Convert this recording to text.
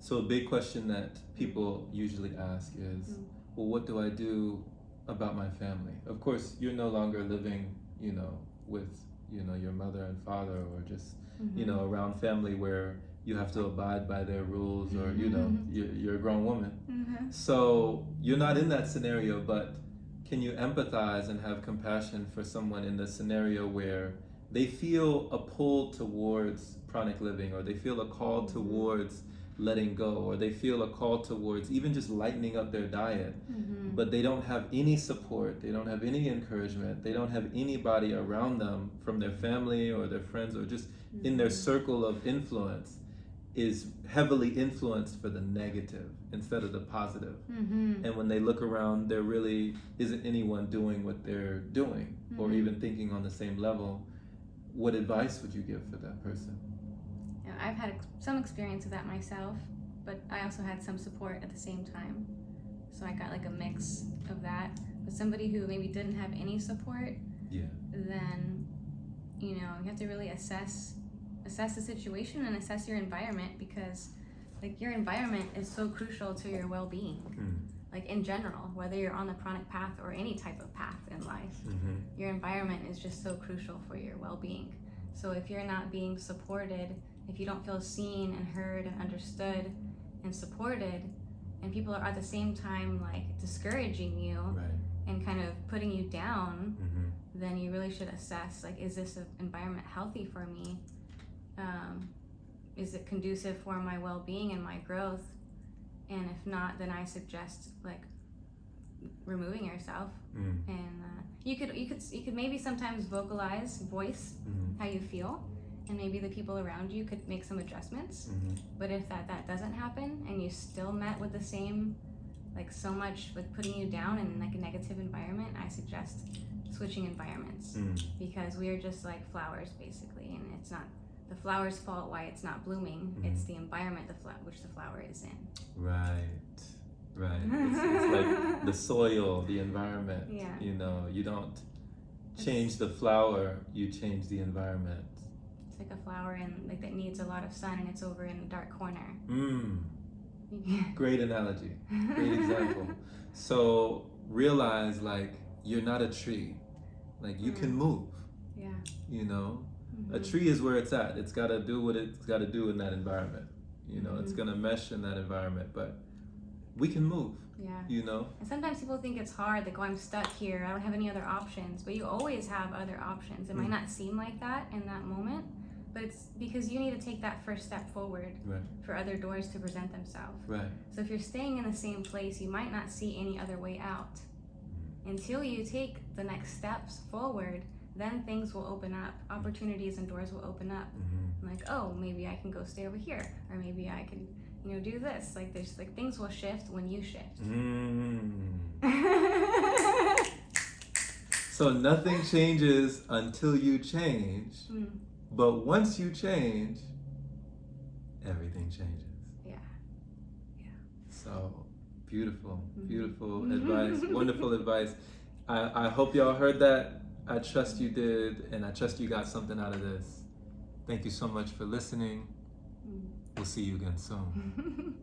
So a big question that people usually ask is, well, what do I do about my family? Of course, you're no longer living, with, your mother and father, or just, around family where you have to abide by their rules, or, you're a grown woman. So you're not in that scenario, but can you empathize and have compassion for someone in the scenario where they feel a pull towards pranic living, or they feel a call towards letting go, or they feel a call towards even just lightening up their diet, but they don't have any support, they don't have any encouragement, they don't have anybody around them from their family or their friends, or just in their circle of influence is heavily influenced for the negative instead of the positive. And when they look around, there really isn't anyone doing what they're doing, or even thinking on the same level. What advice would you give for that person? I've had some experience of that myself, but I also had some support at the same time. So I got like a mix of that. But somebody who maybe didn't have any support, then you have to really assess the situation and assess your environment, because like your environment is so crucial to your well-being. Like in general, whether you're on the pranic path or any type of path in life, your environment is just so crucial for your well-being. So if you're not being supported, if you don't feel seen and heard and understood and supported, and people are at the same time like discouraging you and kind of putting you down, then you really should assess, like, is this environment healthy for me? Is it conducive for my well-being and my growth? And if not, then I suggest like removing yourself. And you could maybe sometimes voice how you feel, and maybe the people around you could make some adjustments. But if that doesn't happen, and you still met with the same, like so much like putting you down in like a negative environment, I suggest switching environments, because we are just like flowers basically, and it's not the flower's fault why it's not blooming. It's the environment which the flower is in. Right. It's like the soil, the environment. You don't change the flower, you change the environment. It's like a flower like that needs a lot of sun, and it's over in a dark corner. Great analogy. Great example. So realize, like, you're not a tree. Like, you can move. A tree is where it's at. It's got to do what it's got to do in that environment. It's going to mesh in that environment, but we can move. And sometimes people think it's hard, like, oh, I'm stuck here, I don't have any other options. But you always have other options. It might not seem like that in that moment, but it's because you need to take that first step forward for other doors to present themselves. So if you're staying in the same place, you might not see any other way out. Until you take the next steps forward, then things will open up, opportunities and doors will open up. Like, oh, maybe I can go stay over here, or maybe I can, do this. Like, there's like things will shift when you shift. So nothing changes until you change, but once you change, everything changes. So beautiful advice, wonderful advice. I hope y'all heard that. I trust you did, and I trust you got something out of this. Thank you so much for listening. We'll see you again soon.